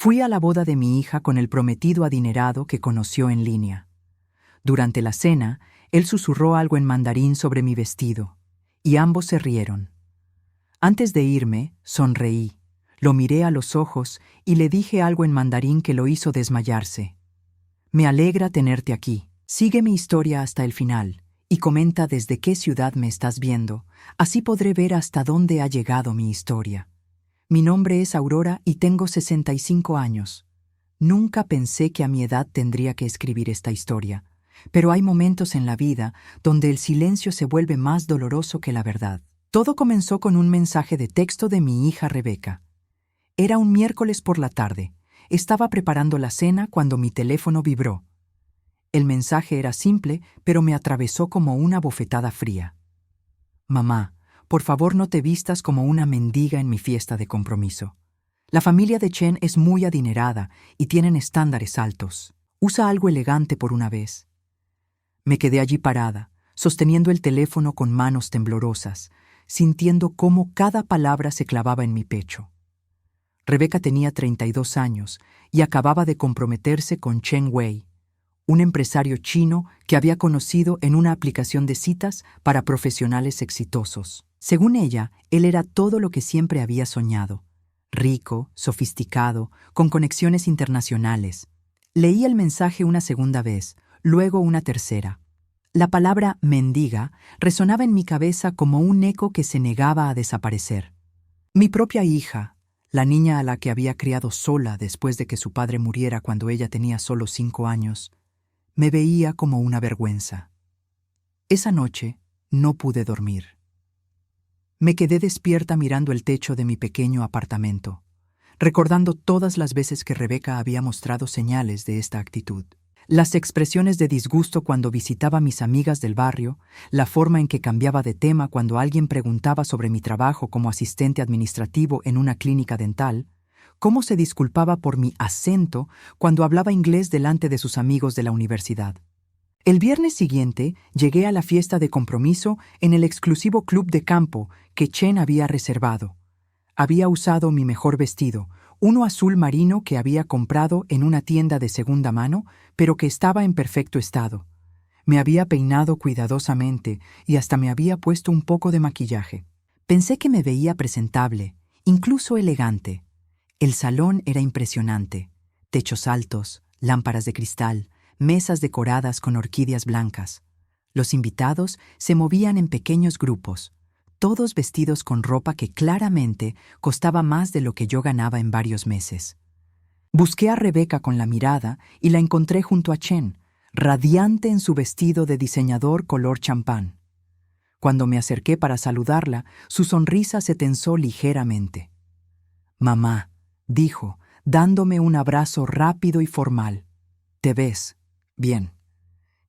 Fui a la boda de mi hija con el prometido adinerado que conoció en línea. Durante la cena, él susurró algo en mandarín sobre mi vestido, y ambos se rieron. Antes de irme, sonreí, lo miré a los ojos y le dije algo en mandarín que lo hizo desmayarse. Me alegra tenerte aquí. Sigue mi historia hasta el final y comenta desde qué ciudad me estás viendo, así podré ver hasta dónde ha llegado mi historia. Mi nombre es Aurora y tengo 65 años. Nunca pensé que a mi edad tendría que escribir esta historia, pero hay momentos en la vida donde el silencio se vuelve más doloroso que la verdad. Todo comenzó con un mensaje de texto de mi hija Rebeca. Era un miércoles por la tarde. Estaba preparando la cena cuando mi teléfono vibró. El mensaje era simple, pero me atravesó como una bofetada fría. Mamá, por favor no te vistas como una mendiga en mi fiesta de compromiso. La familia de Chen es muy adinerada y tienen estándares altos. Usa algo elegante por una vez. Me quedé allí parada, sosteniendo el teléfono con manos temblorosas, sintiendo cómo cada palabra se clavaba en mi pecho. Rebeca tenía 32 años y acababa de comprometerse con Chen Wei, un empresario chino que había conocido en una aplicación de citas para profesionales exitosos. Según ella, él era todo lo que siempre había soñado. Rico, sofisticado, con conexiones internacionales. Leí el mensaje una segunda vez, luego una tercera. La palabra mendiga resonaba en mi cabeza como un eco que se negaba a desaparecer. Mi propia hija, la niña a la que había criado sola después de que su padre muriera cuando ella tenía solo 5 años, me veía como una vergüenza. Esa noche no pude dormir. Me quedé despierta mirando el techo de mi pequeño apartamento, recordando todas las veces que Rebeca había mostrado señales de esta actitud. Las expresiones de disgusto cuando visitaba a mis amigas del barrio, la forma en que cambiaba de tema cuando alguien preguntaba sobre mi trabajo como asistente administrativo en una clínica dental, cómo se disculpaba por mi acento cuando hablaba inglés delante de sus amigos de la universidad. El viernes siguiente llegué a la fiesta de compromiso en el exclusivo club de campo que Chen había reservado. Había usado mi mejor vestido, uno azul marino que había comprado en una tienda de segunda mano, pero que estaba en perfecto estado. Me había peinado cuidadosamente y hasta me había puesto un poco de maquillaje. Pensé que me veía presentable, incluso elegante. El salón era impresionante. Techos altos, lámparas de cristal, mesas decoradas con orquídeas blancas. Los invitados se movían en pequeños grupos, todos vestidos con ropa que claramente costaba más de lo que yo ganaba en varios meses. Busqué a Rebeca con la mirada y la encontré junto a Chen, radiante en su vestido de diseñador color champán. Cuando me acerqué para saludarla, su sonrisa se tensó ligeramente. «Mamá», dijo, dándome un abrazo rápido y formal. «¿Te ves bien?»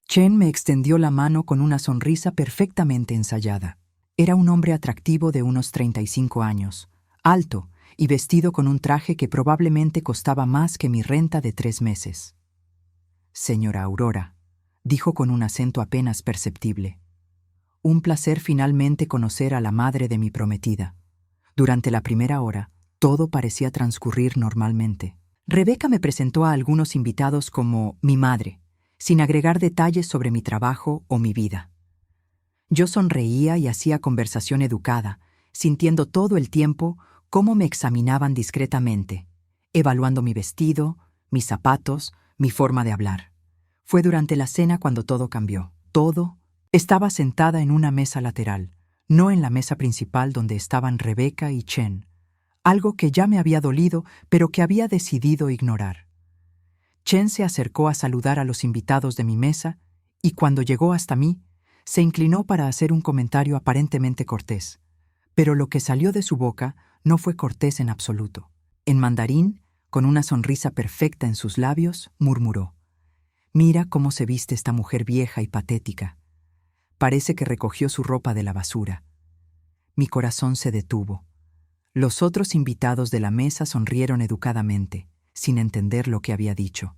Chen me extendió la mano con una sonrisa perfectamente ensayada. Era un hombre atractivo de unos 35 años, alto y vestido con un traje que probablemente costaba más que mi renta de 3 meses. «Señora Aurora», dijo con un acento apenas perceptible. Un placer finalmente conocer a la madre de mi prometida. Durante la primera hora, todo parecía transcurrir normalmente. Rebeca me presentó a algunos invitados como mi madre, sin agregar detalles sobre mi trabajo o mi vida. Yo sonreía y hacía conversación educada, sintiendo todo el tiempo cómo me examinaban discretamente, evaluando mi vestido, mis zapatos, mi forma de hablar. Fue durante la cena cuando todo cambió. Todo. Estaba sentada en una mesa lateral, no en la mesa principal donde estaban Rebeca y Chen, algo que ya me había dolido, pero que había decidido ignorar. Chen se acercó a saludar a los invitados de mi mesa y cuando llegó hasta mí, se inclinó para hacer un comentario aparentemente cortés, pero lo que salió de su boca no fue cortés en absoluto. En mandarín, con una sonrisa perfecta en sus labios, murmuró: «Mira cómo se viste esta mujer vieja y patética. Parece que recogió su ropa de la basura». Mi corazón se detuvo. Los otros invitados de la mesa sonrieron educadamente, sin entender lo que había dicho.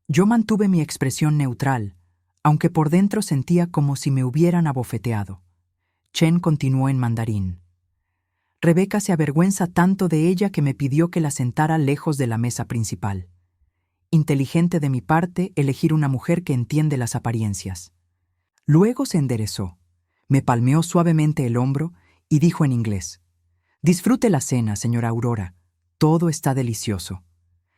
Yo mantuve mi expresión neutral, aunque por dentro sentía como si me hubieran abofeteado. Chen continuó en mandarín. Rebeca se avergüenza tanto de ella que me pidió que la sentara lejos de la mesa principal. Inteligente de mi parte elegir una mujer que entiende las apariencias. Luego se enderezó, me palmeó suavemente el hombro y dijo en inglés: «Disfrute la cena, señora Aurora. Todo está delicioso».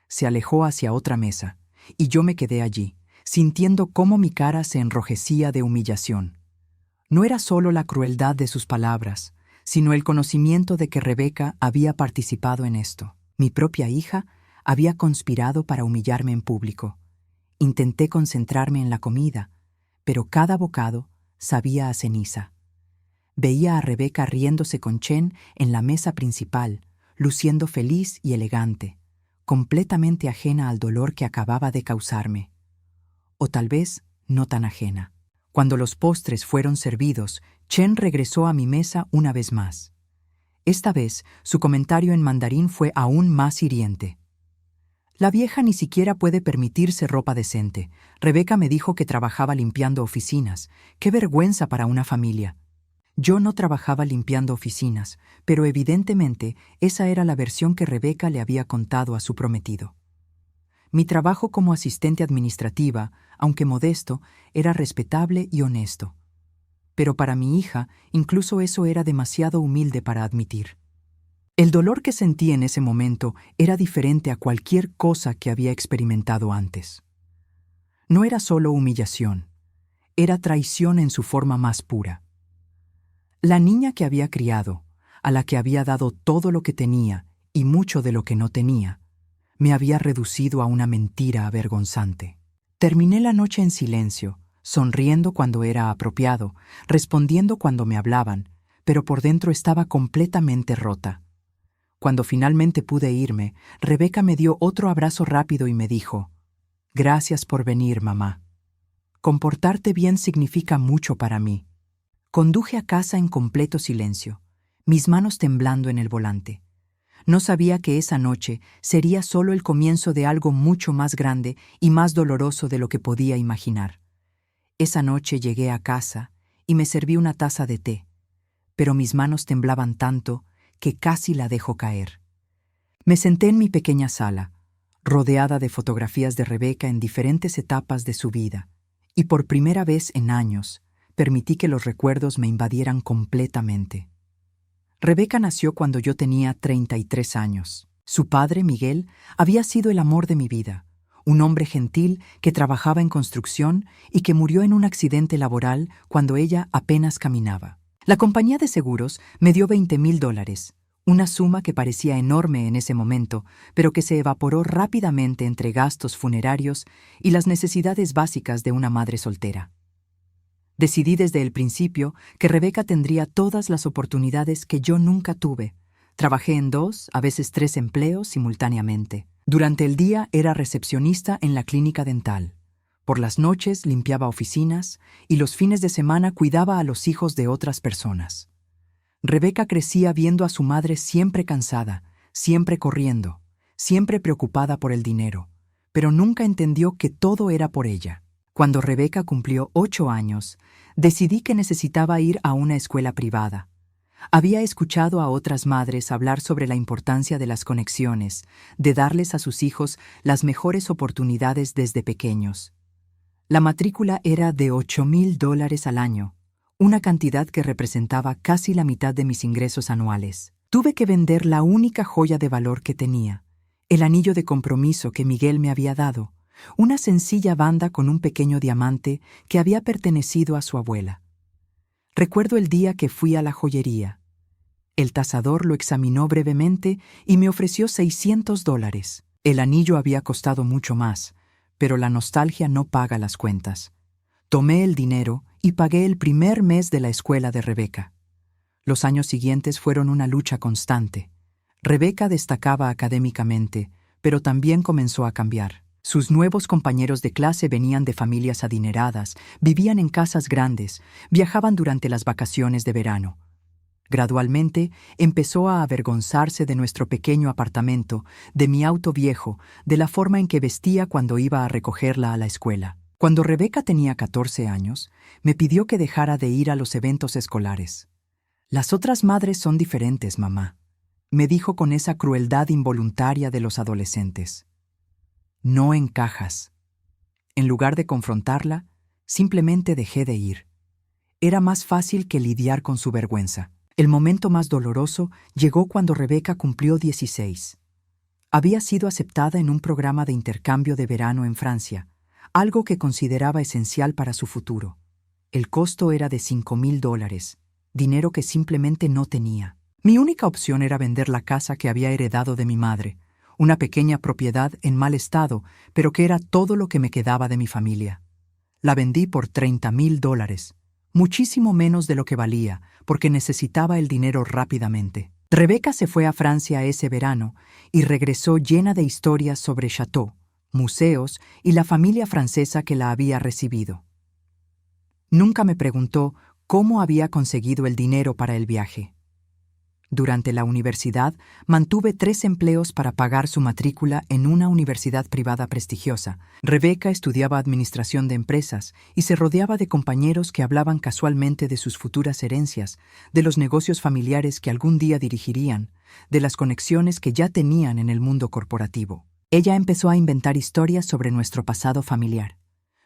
Se alejó hacia otra mesa, y yo me quedé allí, sintiendo cómo mi cara se enrojecía de humillación. No era solo la crueldad de sus palabras, sino el conocimiento de que Rebeca había participado en esto. Mi propia hija había conspirado para humillarme en público. Intenté concentrarme en la comida, pero cada bocado sabía a ceniza. Veía a Rebeca riéndose con Chen en la mesa principal, luciendo feliz y elegante, completamente ajena al dolor que acababa de causarme. O tal vez no tan ajena. Cuando los postres fueron servidos, Chen regresó a mi mesa una vez más. Esta vez, su comentario en mandarín fue aún más hiriente. «La vieja ni siquiera puede permitirse ropa decente. Rebeca me dijo que trabajaba limpiando oficinas. ¡Qué vergüenza para una familia!». Yo no trabajaba limpiando oficinas, pero evidentemente esa era la versión que Rebeca le había contado a su prometido. Mi trabajo como asistente administrativa, aunque modesto, era respetable y honesto. Pero para mi hija, incluso eso era demasiado humilde para admitir. El dolor que sentí en ese momento era diferente a cualquier cosa que había experimentado antes. No era solo humillación, era traición en su forma más pura. La niña que había criado, a la que había dado todo lo que tenía y mucho de lo que no tenía, me había reducido a una mentira avergonzante. Terminé la noche en silencio, sonriendo cuando era apropiado, respondiendo cuando me hablaban, pero por dentro estaba completamente rota. Cuando finalmente pude irme, Rebeca me dio otro abrazo rápido y me dijo: «Gracias por venir, mamá. Comportarte bien significa mucho para mí». Conduje a casa en completo silencio, mis manos temblando en el volante. No sabía que esa noche sería solo el comienzo de algo mucho más grande y más doloroso de lo que podía imaginar. Esa noche llegué a casa y me serví una taza de té, pero mis manos temblaban tanto que casi la dejo caer. Me senté en mi pequeña sala, rodeada de fotografías de Rebeca en diferentes etapas de su vida, y por primera vez en años, permití que los recuerdos me invadieran completamente. Rebeca nació cuando yo tenía 33 años. Su padre, Miguel, había sido el amor de mi vida, un hombre gentil que trabajaba en construcción y que murió en un accidente laboral cuando ella apenas caminaba. La compañía de seguros me dio $20,000, una suma que parecía enorme en ese momento, pero que se evaporó rápidamente entre gastos funerarios y las necesidades básicas de una madre soltera. Decidí desde el principio que Rebeca tendría todas las oportunidades que yo nunca tuve. Trabajé en 2, a veces 3 empleos simultáneamente. Durante el día era recepcionista en la clínica dental. Por las noches limpiaba oficinas y los fines de semana cuidaba a los hijos de otras personas. Rebeca crecía viendo a su madre siempre cansada, siempre corriendo, siempre preocupada por el dinero, pero nunca entendió que todo era por ella. Cuando Rebeca cumplió 8 años, decidí que necesitaba ir a una escuela privada. Había escuchado a otras madres hablar sobre la importancia de las conexiones, de darles a sus hijos las mejores oportunidades desde pequeños. La matrícula era de $8,000 al año, una cantidad que representaba casi la mitad de mis ingresos anuales. Tuve que vender la única joya de valor que tenía, el anillo de compromiso que Miguel me había dado, una sencilla banda con un pequeño diamante que había pertenecido a su abuela. Recuerdo el día que fui a la joyería. El tasador lo examinó brevemente y me ofreció $600. El anillo había costado mucho más, pero la nostalgia no paga las cuentas. Tomé el dinero y pagué el primer mes de la escuela de Rebeca. Los años siguientes fueron una lucha constante. Rebeca destacaba académicamente, pero también comenzó a cambiar. Sus nuevos compañeros de clase venían de familias adineradas, vivían en casas grandes, viajaban durante las vacaciones de verano. Gradualmente empezó a avergonzarse de nuestro pequeño apartamento, de mi auto viejo, de la forma en que vestía cuando iba a recogerla a la escuela. Cuando Rebeca tenía 14 años, me pidió que dejara de ir a los eventos escolares. Las otras madres son diferentes, mamá, me dijo con esa crueldad involuntaria de los adolescentes. No encajas. En lugar de confrontarla, simplemente dejé de ir. Era más fácil que lidiar con su vergüenza. El momento más doloroso llegó cuando Rebeca cumplió 16. Había sido aceptada en un programa de intercambio de verano en Francia, algo que consideraba esencial para su futuro. El costo era de $5,000, dinero que simplemente no tenía. Mi única opción era vender la casa que había heredado de mi madre, una pequeña propiedad en mal estado, pero que era todo lo que me quedaba de mi familia. La vendí por $30,000, muchísimo menos de lo que valía, porque necesitaba el dinero rápidamente. Rebeca se fue a Francia ese verano y regresó llena de historias sobre Chateau, museos y la familia francesa que la había recibido. Nunca me preguntó cómo había conseguido el dinero para el viaje. Durante la universidad, mantuve 3 empleos para pagar su matrícula en una universidad privada prestigiosa. Rebeca estudiaba administración de empresas y se rodeaba de compañeros que hablaban casualmente de sus futuras herencias, de los negocios familiares que algún día dirigirían, de las conexiones que ya tenían en el mundo corporativo. Ella empezó a inventar historias sobre nuestro pasado familiar,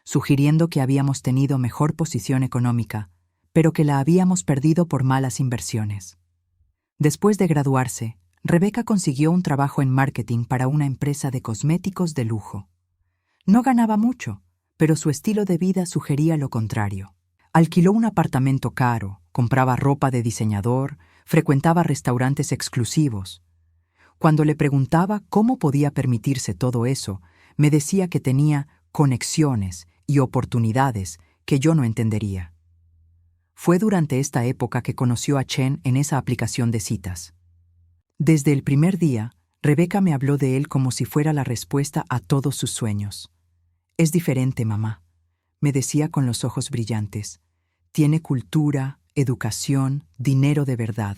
sugiriendo que habíamos tenido mejor posición económica, pero que la habíamos perdido por malas inversiones. Después de graduarse, Rebeca consiguió un trabajo en marketing para una empresa de cosméticos de lujo. No ganaba mucho, pero su estilo de vida sugería lo contrario. Alquiló un apartamento caro, compraba ropa de diseñador, frecuentaba restaurantes exclusivos. Cuando le preguntaba cómo podía permitirse todo eso, me decía que tenía conexiones y oportunidades que yo no entendería. Fue durante esta época que conoció a Chen en esa aplicación de citas. Desde el primer día, Rebeca me habló de él como si fuera la respuesta a todos sus sueños. Es diferente, mamá, me decía con los ojos brillantes. Tiene cultura, educación, dinero de verdad,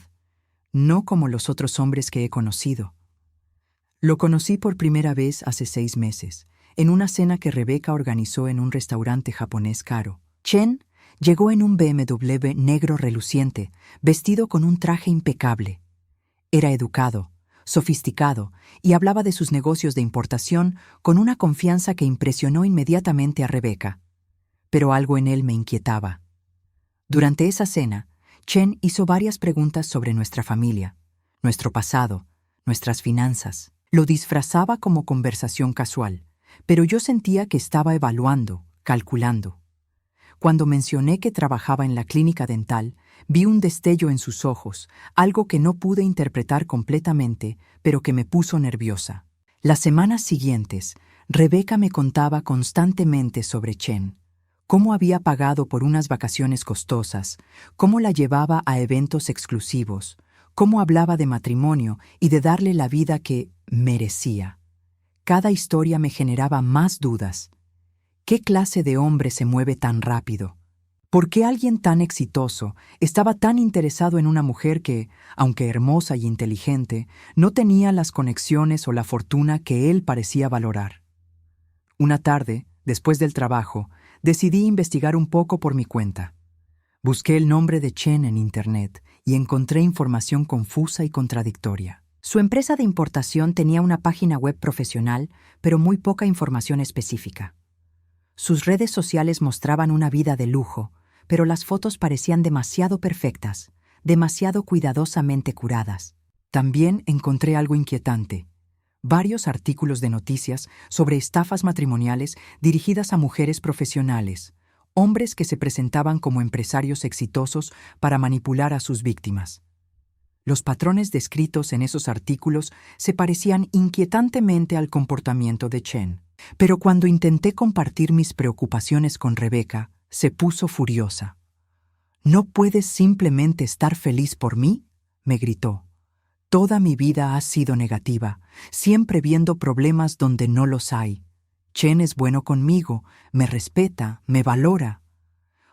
no como los otros hombres que he conocido. Lo conocí por primera vez hace 6 meses, en una cena que Rebeca organizó en un restaurante japonés caro. Chen llegó en un BMW negro reluciente, vestido con un traje impecable. Era educado, sofisticado y hablaba de sus negocios de importación con una confianza que impresionó inmediatamente a Rebeca. Pero algo en él me inquietaba. Durante esa cena, Chen hizo varias preguntas sobre nuestra familia, nuestro pasado, nuestras finanzas. Lo disfrazaba como conversación casual, pero yo sentía que estaba evaluando, calculando. Cuando mencioné que trabajaba en la clínica dental, vi un destello en sus ojos, algo que no pude interpretar completamente, pero que me puso nerviosa. Las semanas siguientes, Rebeca me contaba constantemente sobre Chen, cómo había pagado por unas vacaciones costosas, cómo la llevaba a eventos exclusivos, cómo hablaba de matrimonio y de darle la vida que merecía. Cada historia me generaba más dudas. ¿Qué clase de hombre se mueve tan rápido? ¿Por qué alguien tan exitoso estaba tan interesado en una mujer que, aunque hermosa y inteligente, no tenía las conexiones o la fortuna que él parecía valorar? Una tarde, después del trabajo, decidí investigar un poco por mi cuenta. Busqué el nombre de Chen en Internet y encontré información confusa y contradictoria. Su empresa de importación tenía una página web profesional, pero muy poca información específica. Sus redes sociales mostraban una vida de lujo, pero las fotos parecían demasiado perfectas, demasiado cuidadosamente curadas. También encontré algo inquietante. Varios artículos de noticias sobre estafas matrimoniales dirigidas a mujeres profesionales, hombres que se presentaban como empresarios exitosos para manipular a sus víctimas. Los patrones descritos en esos artículos se parecían inquietantemente al comportamiento de Chen. Pero cuando intenté compartir mis preocupaciones con Rebeca, se puso furiosa. ¿No puedes simplemente estar feliz por mí?, me gritó. Toda mi vida ha sido negativa, siempre viendo problemas donde no los hay. Chen es bueno conmigo, me respeta, me valora.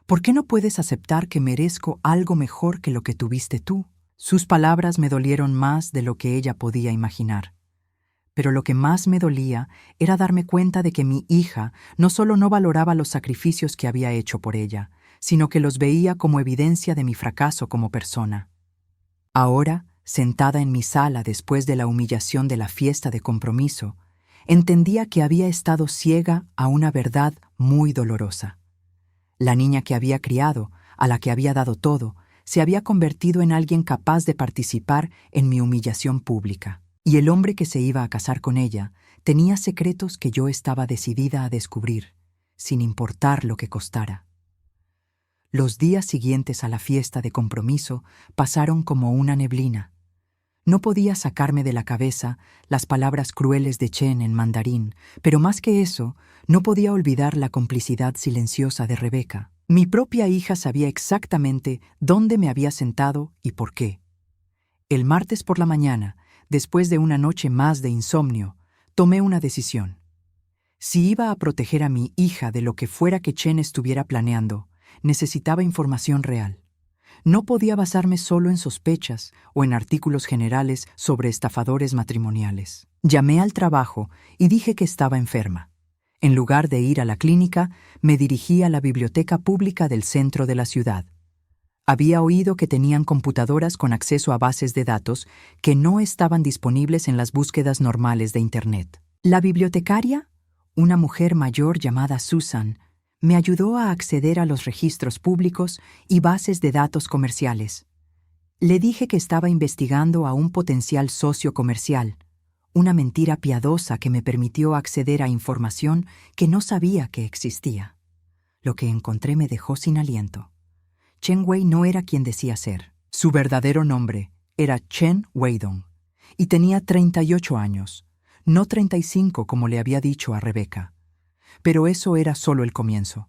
¿Por qué no puedes aceptar que merezco algo mejor que lo que tuviste tú? Sus palabras me dolieron más de lo que ella podía imaginar. Pero lo que más me dolía era darme cuenta de que mi hija no solo no valoraba los sacrificios que había hecho por ella, sino que los veía como evidencia de mi fracaso como persona. Ahora, sentada en mi sala después de la humillación de la fiesta de compromiso, entendía que había estado ciega a una verdad muy dolorosa. La niña que había criado, a la que había dado todo, se había convertido en alguien capaz de participar en mi humillación pública. Y el hombre que se iba a casar con ella tenía secretos que yo estaba decidida a descubrir, sin importar lo que costara. Los días siguientes a la fiesta de compromiso pasaron como una neblina. No podía sacarme de la cabeza las palabras crueles de Chen en mandarín, pero más que eso, no podía olvidar la complicidad silenciosa de Rebeca. Mi propia hija sabía exactamente dónde me había sentado y por qué. El martes por la mañana, después de una noche más de insomnio, tomé una decisión. Si iba a proteger a mi hija de lo que fuera que Chen estuviera planeando, necesitaba información real. No podía basarme solo en sospechas o en artículos generales sobre estafadores matrimoniales. Llamé al trabajo y dije que estaba enferma. En lugar de ir a la clínica, me dirigí a la biblioteca pública del centro de la ciudad. Había oído que tenían computadoras con acceso a bases de datos que no estaban disponibles en las búsquedas normales de Internet. La bibliotecaria, una mujer mayor llamada Susan, me ayudó a acceder a los registros públicos y bases de datos comerciales. Le dije que estaba investigando a un potencial socio comercial, una mentira piadosa que me permitió acceder a información que no sabía que existía. Lo que encontré me dejó sin aliento. Chen Wei no era quien decía ser. Su verdadero nombre era Chen Weidong y tenía 38 años, no 35 como le había dicho a Rebeca. Pero eso era solo el comienzo.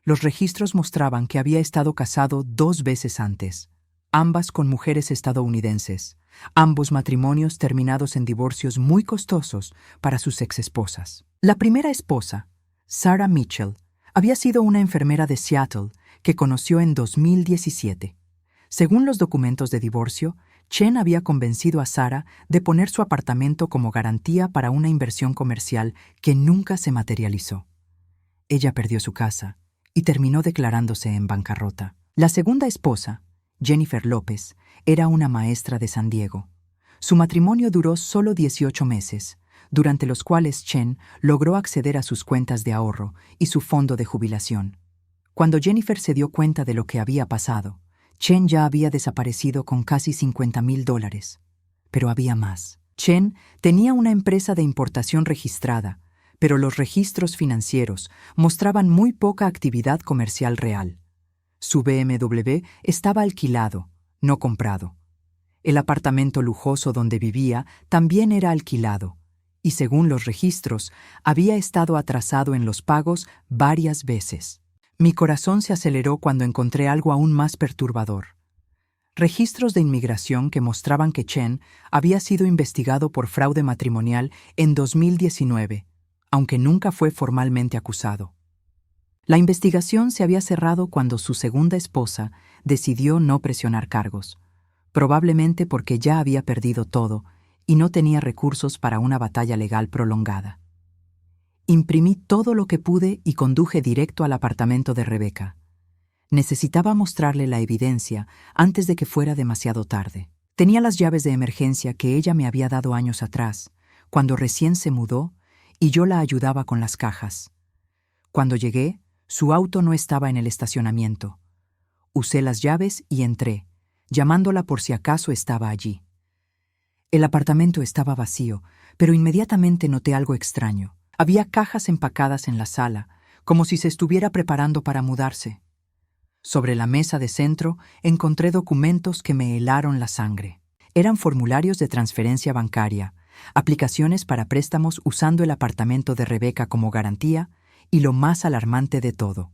Los registros mostraban que había estado casado 2 veces antes, ambas con mujeres estadounidenses, ambos matrimonios terminados en divorcios muy costosos para sus exesposas. La primera esposa, Sarah Mitchell, había sido una enfermera de Seattle que conoció en 2017. Según los documentos de divorcio, Chen había convencido a Sarah de poner su apartamento como garantía para una inversión comercial que nunca se materializó. Ella perdió su casa y terminó declarándose en bancarrota. La segunda esposa, Jennifer López, era una maestra de San Diego. Su matrimonio duró solo 18 meses, durante los cuales Chen logró acceder a sus cuentas de ahorro y su fondo de jubilación. Cuando Jennifer se dio cuenta de lo que había pasado, Chen ya había desaparecido con casi $50,000. Pero había más. Chen tenía una empresa de importación registrada, pero los registros financieros mostraban muy poca actividad comercial real. Su BMW estaba alquilado, no comprado. El apartamento lujoso donde vivía también era alquilado, y según los registros, había estado atrasado en los pagos varias veces. Mi corazón se aceleró cuando encontré algo aún más perturbador. Registros de inmigración que mostraban que Chen había sido investigado por fraude matrimonial en 2019, aunque nunca fue formalmente acusado. La investigación se había cerrado cuando su segunda esposa decidió no presionar cargos, probablemente porque ya había perdido todo y no tenía recursos para una batalla legal prolongada. Imprimí todo lo que pude y conduje directo al apartamento de Rebeca. Necesitaba mostrarle la evidencia antes de que fuera demasiado tarde. Tenía las llaves de emergencia que ella me había dado años atrás, cuando recién se mudó, y yo la ayudaba con las cajas. Cuando llegué, su auto no estaba en el estacionamiento. Usé las llaves y entré, llamándola por si acaso estaba allí. El apartamento estaba vacío, pero inmediatamente noté algo extraño. Había cajas empacadas en la sala, como si se estuviera preparando para mudarse. Sobre la mesa de centro encontré documentos que me helaron la sangre. Eran formularios de transferencia bancaria, aplicaciones para préstamos usando el apartamento de Rebeca como garantía y lo más alarmante de todo,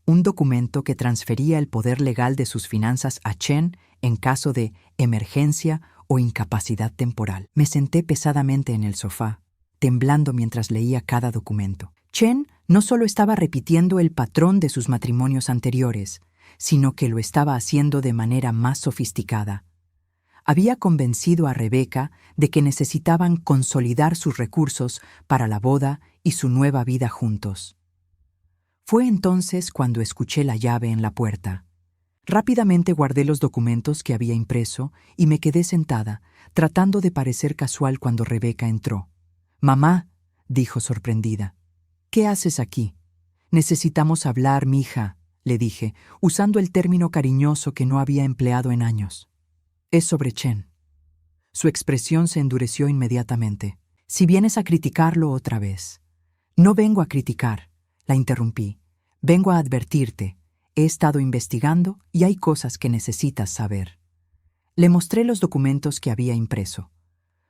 un documento que transfería el poder legal de sus finanzas a Chen en caso de emergencia o incapacidad temporal. Me senté pesadamente en el sofá, temblando mientras leía cada documento. Chen no solo estaba repitiendo el patrón de sus matrimonios anteriores, sino que lo estaba haciendo de manera más sofisticada. Había convencido a Rebeca de que necesitaban consolidar sus recursos para la boda y su nueva vida juntos. Fue entonces cuando escuché la llave en la puerta. Rápidamente guardé los documentos que había impreso y me quedé sentada, tratando de parecer casual cuando Rebeca entró. «Mamá», dijo sorprendida, «¿qué haces aquí?» «Necesitamos hablar, mija», le dije, usando el término cariñoso que no había empleado en años. «Es sobre Chen». Su expresión se endureció inmediatamente. «Si vienes a criticarlo otra vez». «No vengo a criticar», la interrumpí. «Vengo a advertirte. He estado investigando y hay cosas que necesitas saber». Le mostré los documentos que había impreso.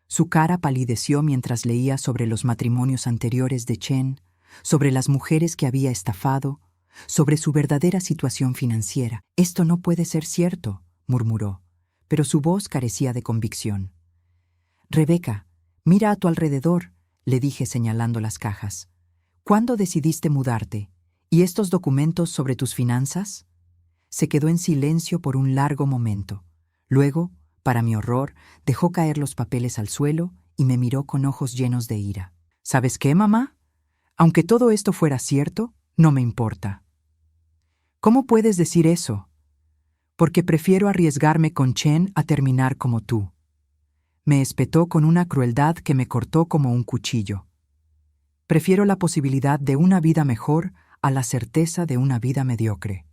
Su cara palideció mientras leía sobre los matrimonios anteriores de Chen, sobre las mujeres que había estafado, sobre su verdadera situación financiera. «Esto no puede ser cierto», murmuró, pero su voz carecía de convicción. «Rebeca, mira a tu alrededor», le dije señalando las cajas. «¿Cuándo decidiste mudarte? ¿Y estos documentos sobre tus finanzas?» Se quedó en silencio por un largo momento. Luego, para mi horror, dejó caer los papeles al suelo y me miró con ojos llenos de ira. «¿Sabes qué, mamá? Aunque todo esto fuera cierto, no me importa». «¿Cómo puedes decir eso?» «Porque prefiero arriesgarme con Chen a terminar como tú». Me espetó con una crueldad que me cortó como un cuchillo. «Prefiero la posibilidad de una vida mejor a la certeza de una vida mediocre».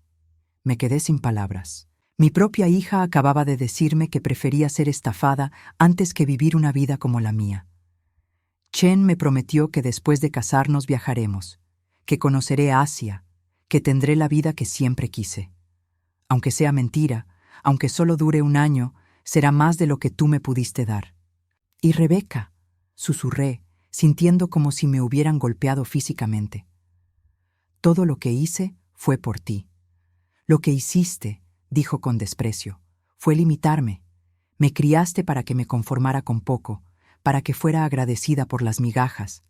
Me quedé sin palabras. Mi propia hija acababa de decirme que prefería ser estafada antes que vivir una vida como la mía. Chen me prometió que después de casarnos viajaremos, que conoceré Asia, que tendré la vida que siempre quise. Aunque sea mentira, aunque solo dure un año, será más de lo que tú me pudiste dar. «Y Rebeca», susurré, sintiendo como si me hubieran golpeado físicamente. «Todo lo que hice fue por ti». «Lo que hiciste», dijo con desprecio, «fue limitarme. Me criaste para que me conformara con poco, para que fuera agradecida por las migajas.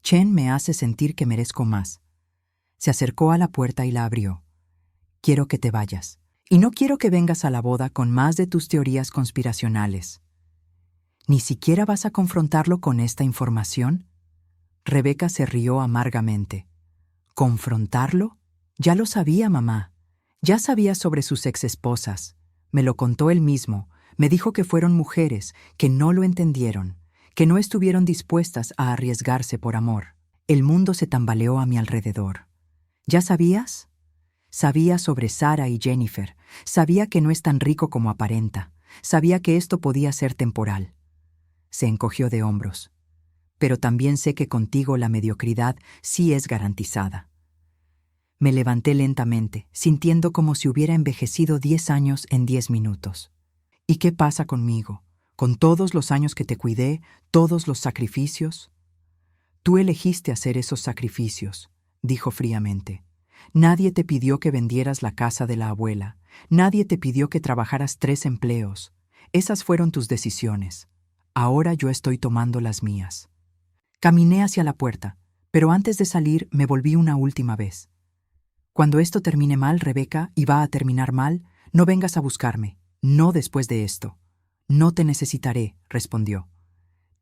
Chen me hace sentir que merezco más». Se acercó a la puerta y la abrió. «Quiero que te vayas. Y no quiero que vengas a la boda con más de tus teorías conspiracionales». «¿Ni siquiera vas a confrontarlo con esta información?» Rebeca se rió amargamente. «¿Confrontarlo? Ya lo sabía, mamá. Ya sabía sobre sus exesposas. Me lo contó él mismo. Me dijo que fueron mujeres, que no lo entendieron, que no estuvieron dispuestas a arriesgarse por amor. El mundo se tambaleó a mi alrededor. ¿Ya sabías?» Sabía sobre Sara y Jennifer. Sabía que no es tan rico como aparenta. Sabía que esto podía ser temporal. Se encogió de hombros. «Pero también sé que contigo la mediocridad sí es garantizada». Me levanté lentamente, sintiendo como si hubiera envejecido 10 años en 10 minutos. «¿Y qué pasa conmigo? ¿Con todos los años que te cuidé, todos los sacrificios?» «Tú elegiste hacer esos sacrificios», dijo fríamente. «Nadie te pidió que vendieras la casa de la abuela. Nadie te pidió que trabajaras 3 empleos. Esas fueron tus decisiones. Ahora yo estoy tomando las mías». Caminé hacia la puerta, pero antes de salir me volví una última vez. «Cuando esto termine mal, Rebeca, y va a terminar mal, no vengas a buscarme. No después de esto». «No te necesitaré», respondió.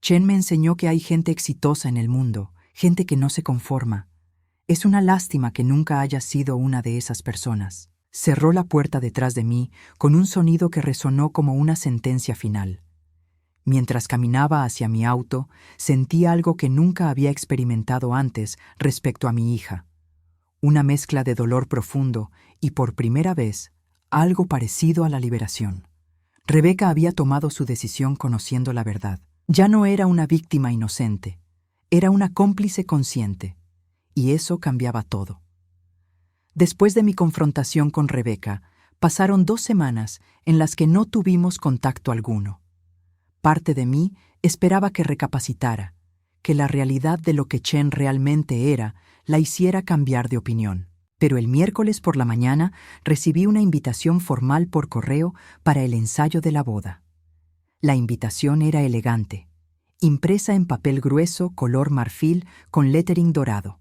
«Chen me enseñó que hay gente exitosa en el mundo, gente que no se conforma. Es una lástima que nunca hayas sido una de esas personas». Cerró la puerta detrás de mí con un sonido que resonó como una sentencia final. Mientras caminaba hacia mi auto, sentí algo que nunca había experimentado antes respecto a mi hija. Una mezcla de dolor profundo y, por primera vez, algo parecido a la liberación. Rebeca había tomado su decisión conociendo la verdad. Ya no era una víctima inocente, era una cómplice consciente, y eso cambiaba todo. Después de mi confrontación con Rebeca, pasaron 2 semanas en las que no tuvimos contacto alguno. Parte de mí esperaba que recapacitara, que la realidad de lo que Chen realmente era la hiciera cambiar de opinión. Pero el miércoles por la mañana recibí una invitación formal por correo para el ensayo de la boda. La invitación era elegante, impresa en papel grueso color marfil con lettering dorado.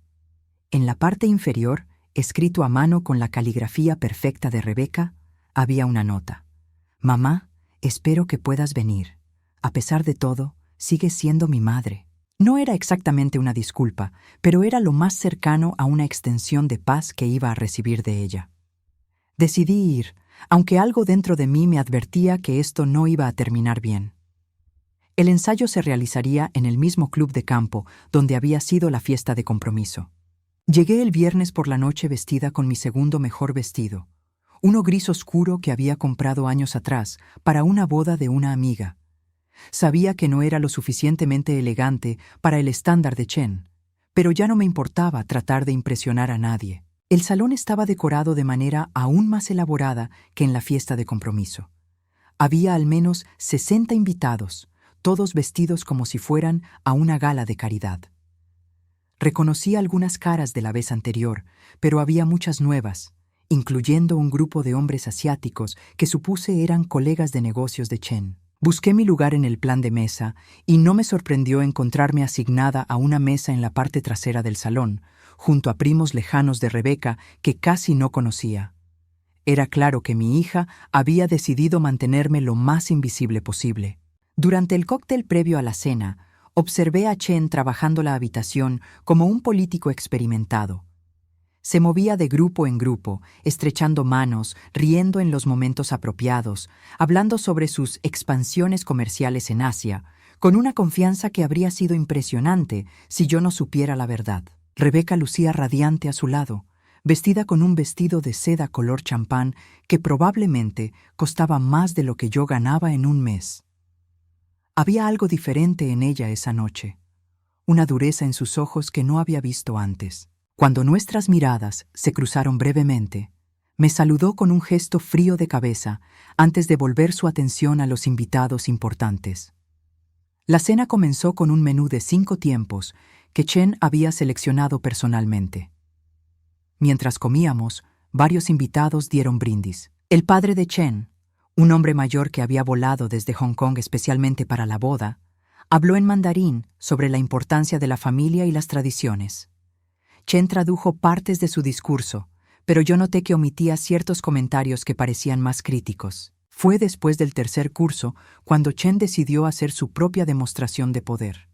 En la parte inferior, escrito a mano con la caligrafía perfecta de Rebeca, había una nota. «Mamá, espero que puedas venir. A pesar de todo, sigues siendo mi madre». No era exactamente una disculpa, pero era lo más cercano a una extensión de paz que iba a recibir de ella. Decidí ir, aunque algo dentro de mí me advertía que esto no iba a terminar bien. El ensayo se realizaría en el mismo club de campo donde había sido la fiesta de compromiso. Llegué el viernes por la noche vestida con mi segundo mejor vestido, uno gris oscuro que había comprado años atrás para una boda de una amiga. Sabía que no era lo suficientemente elegante para el estándar de Chen, pero ya no me importaba tratar de impresionar a nadie. El salón estaba decorado de manera aún más elaborada que en la fiesta de compromiso. Había al menos 60 invitados, todos vestidos como si fueran a una gala de caridad. Reconocí algunas caras de la vez anterior, pero había muchas nuevas, incluyendo un grupo de hombres asiáticos que supuse eran colegas de negocios de Chen. Busqué mi lugar en el plan de mesa y no me sorprendió encontrarme asignada a una mesa en la parte trasera del salón, junto a primos lejanos de Rebeca que casi no conocía. Era claro que mi hija había decidido mantenerme lo más invisible posible. Durante el cóctel previo a la cena, observé a Chen trabajando la habitación como un político experimentado. Se movía de grupo en grupo, estrechando manos, riendo en los momentos apropiados, hablando sobre sus expansiones comerciales en Asia, con una confianza que habría sido impresionante si yo no supiera la verdad. Rebeca lucía radiante a su lado, vestida con un vestido de seda color champán que probablemente costaba más de lo que yo ganaba en un mes. Había algo diferente en ella esa noche, una dureza en sus ojos que no había visto antes. Cuando nuestras miradas se cruzaron brevemente, me saludó con un gesto frío de cabeza antes de volver su atención a los invitados importantes. La cena comenzó con un menú de 5 tiempos que Chen había seleccionado personalmente. Mientras comíamos, varios invitados dieron brindis. El padre de Chen, un hombre mayor que había volado desde Hong Kong especialmente para la boda, habló en mandarín sobre la importancia de la familia y las tradiciones. Chen tradujo partes de su discurso, pero yo noté que omitía ciertos comentarios que parecían más críticos. Fue después del tercer curso cuando Chen decidió hacer su propia demostración de poder.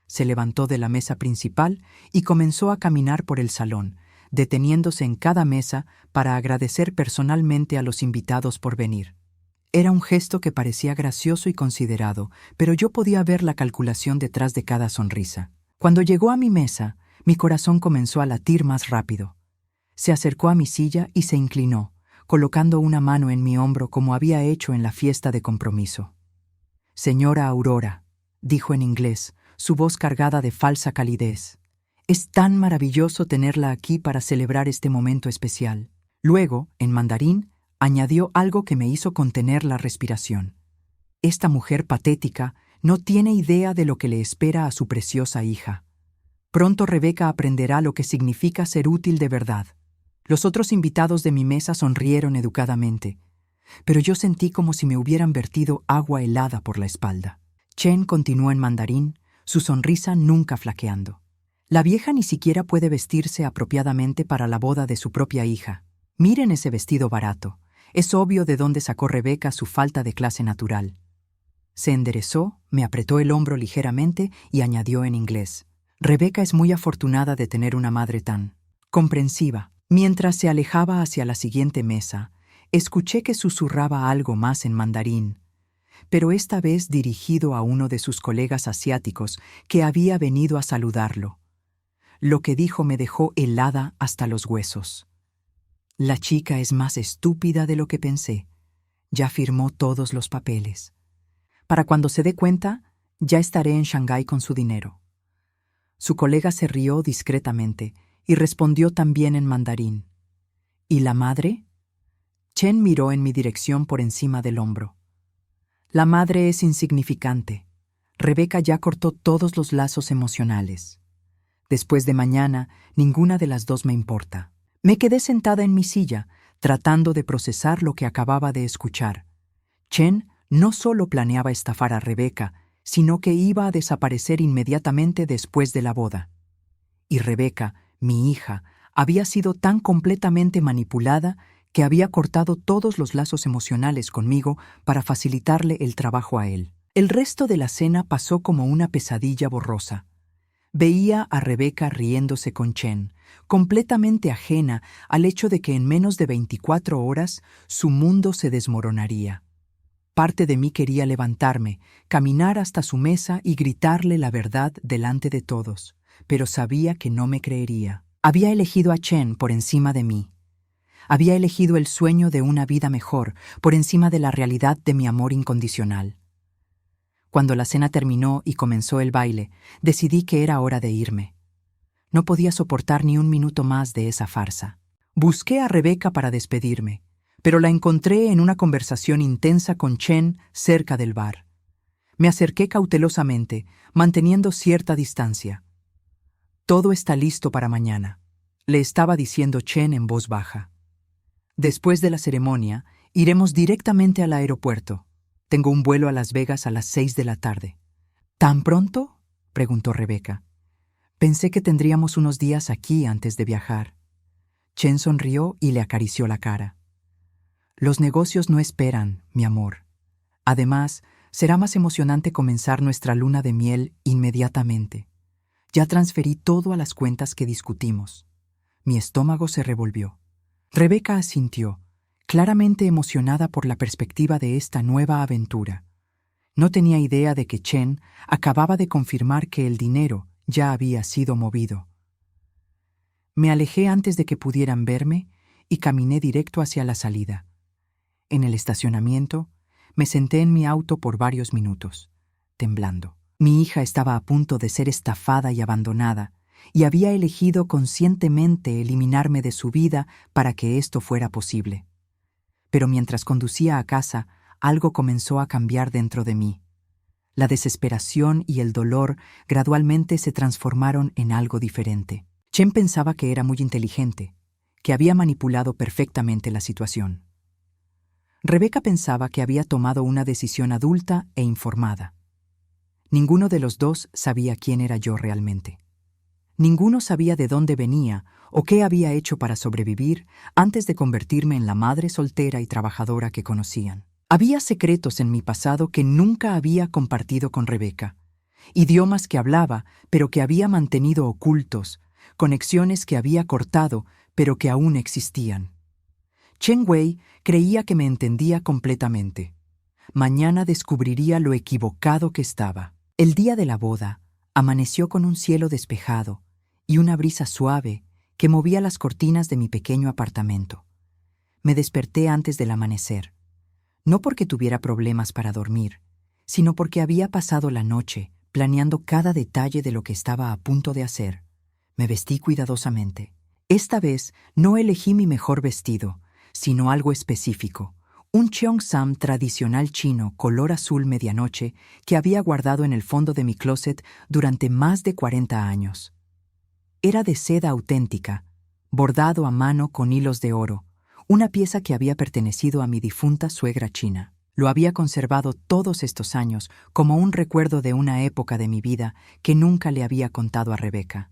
Se levantó de la mesa principal y comenzó a caminar por el salón, deteniéndose en cada mesa para agradecer personalmente a los invitados por venir. Era un gesto que parecía gracioso y considerado, pero yo podía ver la calculación detrás de cada sonrisa. Cuando llegó a mi mesa, mi corazón comenzó a latir más rápido. Se acercó a mi silla y se inclinó, colocando una mano en mi hombro como había hecho en la fiesta de compromiso. «Señora Aurora», dijo en inglés, su voz cargada de falsa calidez. «Es tan maravilloso tenerla aquí para celebrar este momento especial». Luego, en mandarín, añadió algo que me hizo contener la respiración. «Esta mujer patética no tiene idea de lo que le espera a su preciosa hija. Pronto Rebeca aprenderá lo que significa ser útil de verdad». Los otros invitados de mi mesa sonrieron educadamente, pero yo sentí como si me hubieran vertido agua helada por la espalda. Chen continuó en mandarín, su sonrisa nunca flaqueando. «La vieja ni siquiera puede vestirse apropiadamente para la boda de su propia hija. Miren ese vestido barato. Es obvio de dónde sacó Rebeca su falta de clase natural». Se enderezó, me apretó el hombro ligeramente y añadió en inglés: «Rebeca es muy afortunada de tener una madre tan comprensiva». Mientras se alejaba hacia la siguiente mesa, escuché que susurraba algo más en mandarín, pero esta vez dirigido a uno de sus colegas asiáticos que había venido a saludarlo. Lo que dijo me dejó helada hasta los huesos. «La chica es más estúpida de lo que pensé. Ya firmó todos los papeles. Para cuando se dé cuenta, ya estaré en Shanghái con su dinero». Su colega se rió discretamente y respondió también en mandarín: «¿Y la madre?». Chen miró en mi dirección por encima del hombro. «La madre es insignificante. Rebeca ya cortó todos los lazos emocionales. Después de mañana, ninguna de las dos me importa». Me quedé sentada en mi silla, tratando de procesar lo que acababa de escuchar. Chen no solo planeaba estafar a Rebeca, sino que iba a desaparecer inmediatamente después de la boda. Y Rebeca, mi hija, había sido tan completamente manipulada que había cortado todos los lazos emocionales conmigo para facilitarle el trabajo a él. El resto de la cena pasó como una pesadilla borrosa. Veía a Rebeca riéndose con Chen, completamente ajena al hecho de que en menos de 24 horas su mundo se desmoronaría. Parte de mí quería levantarme, caminar hasta su mesa y gritarle la verdad delante de todos, pero sabía que no me creería. Había elegido a Chen por encima de mí. Había elegido el sueño de una vida mejor por encima de la realidad de mi amor incondicional. Cuando la cena terminó y comenzó el baile, decidí que era hora de irme. No podía soportar ni un minuto más de esa farsa. Busqué a Rebeca para despedirme, pero la encontré en una conversación intensa con Chen cerca del bar. Me acerqué cautelosamente, manteniendo cierta distancia. «Todo está listo para mañana», le estaba diciendo Chen en voz baja. «Después de la ceremonia, iremos directamente al aeropuerto. Tengo un vuelo a Las Vegas a las 6 de la tarde». «¿Tan pronto?», preguntó Rebeca. «Pensé que tendríamos unos días aquí antes de viajar». Chen sonrió y le acarició la cara. «Los negocios no esperan, mi amor. Además, será más emocionante comenzar nuestra luna de miel inmediatamente. Ya transferí todo a las cuentas que discutimos». Mi estómago se revolvió. Rebeca asintió, claramente emocionada por la perspectiva de esta nueva aventura. No tenía idea de que Chen acababa de confirmar que el dinero ya había sido movido. Me alejé antes de que pudieran verme y caminé directo hacia la salida. En el estacionamiento, me senté en mi auto por varios minutos, temblando. Mi hija estaba a punto de ser estafada y abandonada, y había elegido conscientemente eliminarme de su vida para que esto fuera posible. Pero mientras conducía a casa, algo comenzó a cambiar dentro de mí. La desesperación y el dolor gradualmente se transformaron en algo diferente. Chen pensaba que era muy inteligente, que había manipulado perfectamente la situación. Rebeca pensaba que había tomado una decisión adulta e informada. Ninguno de los dos sabía quién era yo realmente. Ninguno sabía de dónde venía o qué había hecho para sobrevivir antes de convertirme en la madre soltera y trabajadora que conocían. Había secretos en mi pasado que nunca había compartido con Rebeca, idiomas que hablaba pero que había mantenido ocultos, conexiones que había cortado pero que aún existían. Chen Wei creía que me entendía completamente. Mañana descubriría lo equivocado que estaba. El día de la boda amaneció con un cielo despejado y una brisa suave que movía las cortinas de mi pequeño apartamento. Me desperté antes del amanecer, no porque tuviera problemas para dormir, sino porque había pasado la noche planeando cada detalle de lo que estaba a punto de hacer. Me vestí cuidadosamente. Esta vez no elegí mi mejor vestido, sino algo específico, un cheongsam tradicional chino color azul medianoche que había guardado en el fondo de mi closet durante más de 40 años. Era de seda auténtica, bordado a mano con hilos de oro, una pieza que había pertenecido a mi difunta suegra china. Lo había conservado todos estos años como un recuerdo de una época de mi vida que nunca le había contado a Rebeca.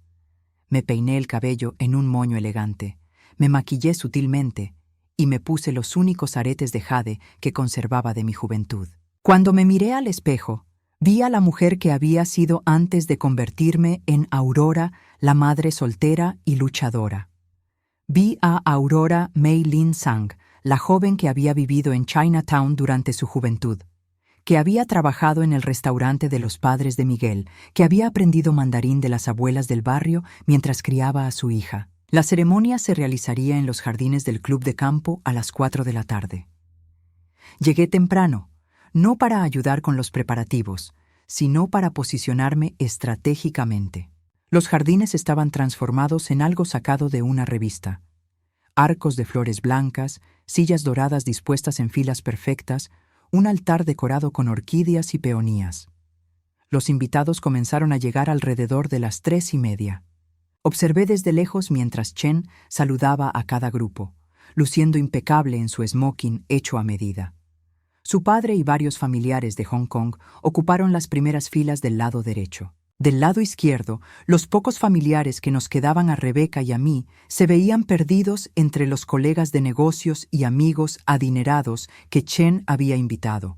Me peiné el cabello en un moño elegante, me maquillé sutilmente y me puse los únicos aretes de jade que conservaba de mi juventud. Cuando me miré al espejo, vi a la mujer que había sido antes de convertirme en Aurora, la madre soltera y luchadora. Vi a Aurora Mei Lin Sang, la joven que había vivido en Chinatown durante su juventud, que había trabajado en el restaurante de los padres de Miguel, que había aprendido mandarín de las abuelas del barrio mientras criaba a su hija. La ceremonia se realizaría en los jardines del club de campo a las 4 de la tarde. Llegué temprano, no para ayudar con los preparativos, sino para posicionarme estratégicamente. Los jardines estaban transformados en algo sacado de una revista. Arcos de flores blancas, sillas doradas dispuestas en filas perfectas, un altar decorado con orquídeas y peonías. Los invitados comenzaron a llegar alrededor de las 3:30. Observé desde lejos mientras Chen saludaba a cada grupo, luciendo impecable en su smoking hecho a medida. Su padre y varios familiares de Hong Kong ocuparon las primeras filas del lado derecho. Del lado izquierdo, los pocos familiares que nos quedaban a Rebeca y a mí se veían perdidos entre los colegas de negocios y amigos adinerados que Chen había invitado.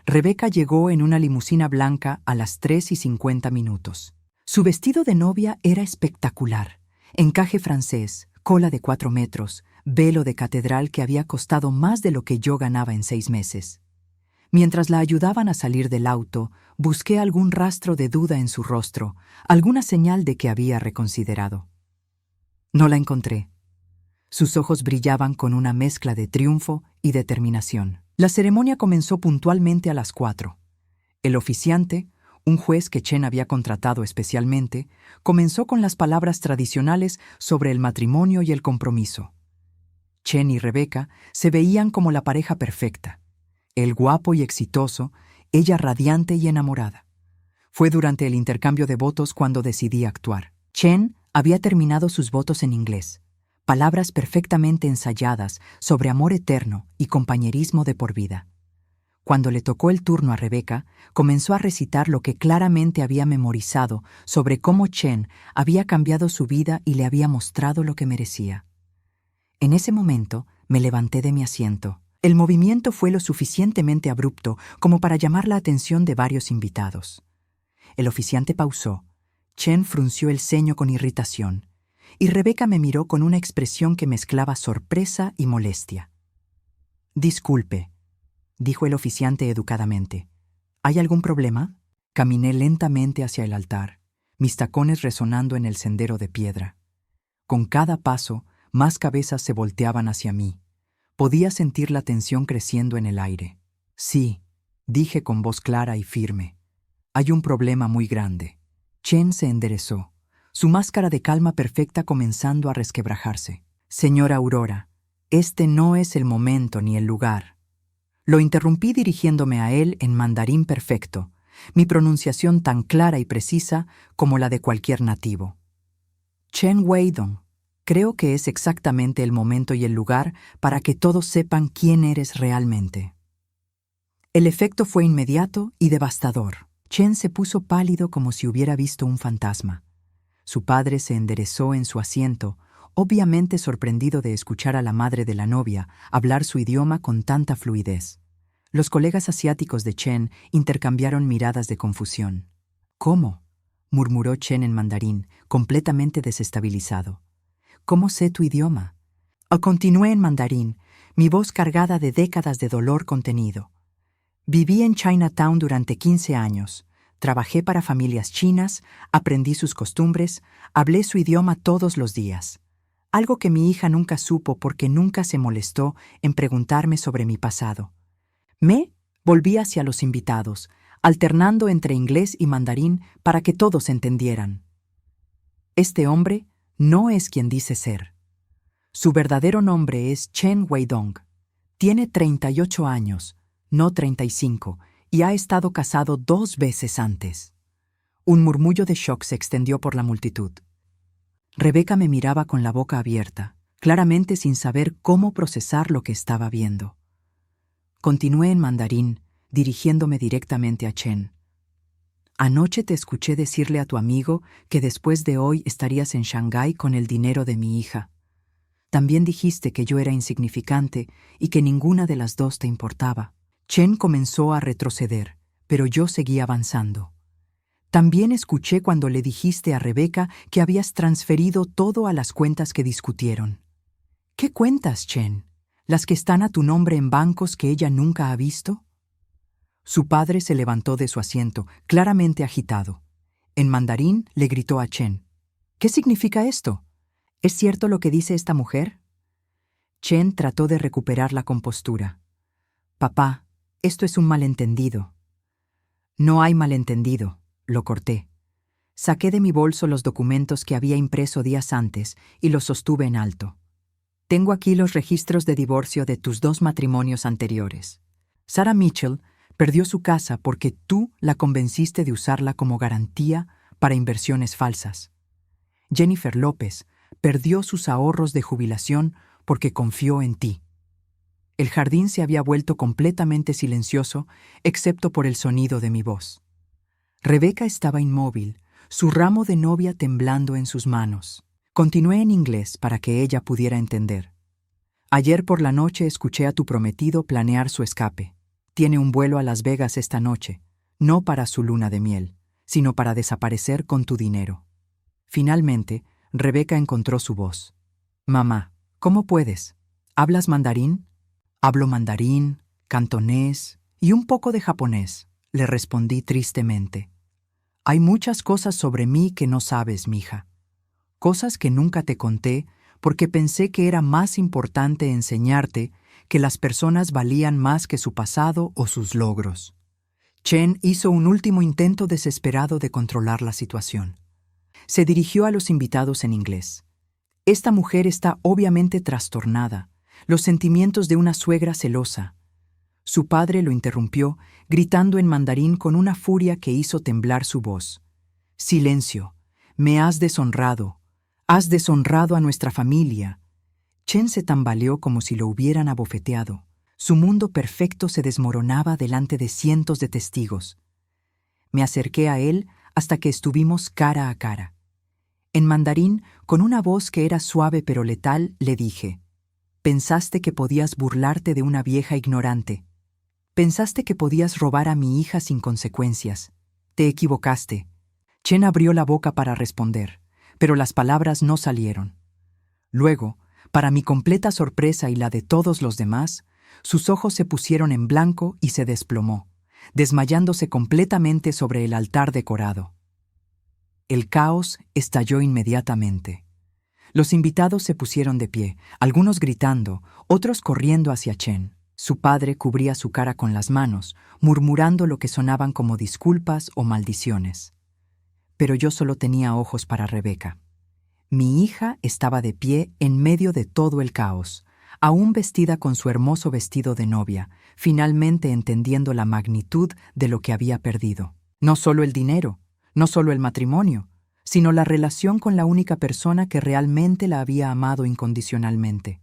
Rebeca llegó en una limusina blanca a las 3:50. Su vestido de novia era espectacular. Encaje francés, cola de 4 metros, velo de catedral que había costado más de lo que yo ganaba en 6 meses. Mientras la ayudaban a salir del auto, busqué algún rastro de duda en su rostro, alguna señal de que había reconsiderado. No la encontré. Sus ojos brillaban con una mezcla de triunfo y determinación. La ceremonia comenzó puntualmente a las 4. El oficiante, un juez que Chen había contratado especialmente, comenzó con las palabras tradicionales sobre el matrimonio y el compromiso. Chen y Rebecca se veían como la pareja perfecta. Él guapo y exitoso, ella radiante y enamorada. Fue durante el intercambio de votos cuando decidí actuar. Chen había terminado sus votos en inglés, palabras perfectamente ensayadas sobre amor eterno y compañerismo de por vida. Cuando le tocó el turno a Rebecca, comenzó a recitar lo que claramente había memorizado sobre cómo Chen había cambiado su vida y le había mostrado lo que merecía. En ese momento me levanté de mi asiento. El movimiento fue lo suficientemente abrupto como para llamar la atención de varios invitados. El oficiante pausó. Chen frunció el ceño con irritación, y Rebecca me miró con una expresión que mezclaba sorpresa y molestia. «Disculpe», dijo el oficiante educadamente. «¿Hay algún problema?» Caminé lentamente hacia el altar, mis tacones resonando en el sendero de piedra. Con cada paso, más cabezas se volteaban hacia mí. Podía sentir la tensión creciendo en el aire. «Sí», dije con voz clara y firme. «Hay un problema muy grande». Chen se enderezó, su máscara de calma perfecta comenzando a resquebrajarse. «Señora Aurora, este no es el momento ni el lugar». Lo interrumpí dirigiéndome a él en mandarín perfecto, mi pronunciación tan clara y precisa como la de cualquier nativo. «Chen Weidong, creo que es exactamente el momento y el lugar para que todos sepan quién eres realmente». El efecto fue inmediato y devastador. Chen se puso pálido como si hubiera visto un fantasma. Su padre se enderezó en su asiento, obviamente sorprendido de escuchar a la madre de la novia hablar su idioma con tanta fluidez. Los colegas asiáticos de Chen intercambiaron miradas de confusión. «¿Cómo?», murmuró Chen en mandarín, completamente desestabilizado. «¿Cómo sé tu idioma?». Continué en mandarín, mi voz cargada de décadas de dolor contenido. Viví en Chinatown durante 15 años. Trabajé para familias chinas, aprendí sus costumbres, hablé su idioma todos los días. Algo que mi hija nunca supo porque nunca se molestó en preguntarme sobre mi pasado. Me volví hacia los invitados, alternando entre inglés y mandarín para que todos entendieran. Este hombre no es quien dice ser. Su verdadero nombre es Chen Weidong. Tiene 38 años, no 35, y ha estado casado 2 veces antes. Un murmullo de shock se extendió por la multitud. Rebecca me miraba con la boca abierta, claramente sin saber cómo procesar lo que estaba viendo. Continué en mandarín, dirigiéndome directamente a Chen. «Anoche te escuché decirle a tu amigo que después de hoy estarías en Shanghái con el dinero de mi hija. También dijiste que yo era insignificante y que ninguna de las dos te importaba». Chen comenzó a retroceder, pero yo seguí avanzando. «También escuché cuando le dijiste a Rebecca que habías transferido todo a las cuentas que discutieron». «¿Qué cuentas, Chen? ¿Las que están a tu nombre en bancos que ella nunca ha visto?» Su padre se levantó de su asiento, claramente agitado. En mandarín le gritó a Chen. «¿Qué significa esto? ¿Es cierto lo que dice esta mujer?» Chen trató de recuperar la compostura. «Papá, esto es un malentendido». «No hay malentendido», lo corté. Saqué de mi bolso los documentos que había impreso días antes y los sostuve en alto. «Tengo aquí los registros de divorcio de tus 2 matrimonios anteriores. Sarah Mitchell perdió su casa porque tú la convenciste de usarla como garantía para inversiones falsas. Jennifer López perdió sus ahorros de jubilación porque confió en ti». El jardín se había vuelto completamente silencioso, excepto por el sonido de mi voz. Rebecca estaba inmóvil, su ramo de novia temblando en sus manos. Continué en inglés para que ella pudiera entender. «Ayer por la noche escuché a tu prometido planear su escape. Tiene un vuelo a Las Vegas esta noche, no para su luna de miel, sino para desaparecer con tu dinero. Finalmente, Rebeca encontró su voz. Mamá, ¿cómo puedes? ¿Hablas mandarín? Hablo mandarín, cantonés y un poco de japonés, le respondí tristemente. Hay muchas cosas sobre mí que no sabes, mija. Cosas que nunca te conté porque pensé que era más importante enseñarte que las personas valían más que su pasado o sus logros. Chen hizo un último intento desesperado de controlar la situación. Se dirigió a los invitados en inglés. Esta mujer está obviamente trastornada, los sentimientos de una suegra celosa. Su padre lo interrumpió, gritando en mandarín con una furia que hizo temblar su voz. «Silencio, me has deshonrado a nuestra familia». Chen se tambaleó como si lo hubieran abofeteado. Su mundo perfecto se desmoronaba delante de cientos de testigos. Me acerqué a él hasta que estuvimos cara a cara. En mandarín, con una voz que era suave pero letal, le dije: «Pensaste que podías burlarte de una vieja ignorante. Pensaste que podías robar a mi hija sin consecuencias. Te equivocaste». Chen abrió la boca para responder, pero las palabras no salieron. Luego, para mi completa sorpresa y la de todos los demás, sus ojos se pusieron en blanco y se desplomó, desmayándose completamente sobre el altar decorado. El caos estalló inmediatamente. Los invitados se pusieron de pie, algunos gritando, otros corriendo hacia Chen. Su padre cubría su cara con las manos, murmurando lo que sonaban como disculpas o maldiciones. Pero yo solo tenía ojos para Rebeca. Mi hija estaba de pie en medio de todo el caos, aún vestida con su hermoso vestido de novia, finalmente entendiendo la magnitud de lo que había perdido. No solo el dinero, no solo el matrimonio, sino la relación con la única persona que realmente la había amado incondicionalmente.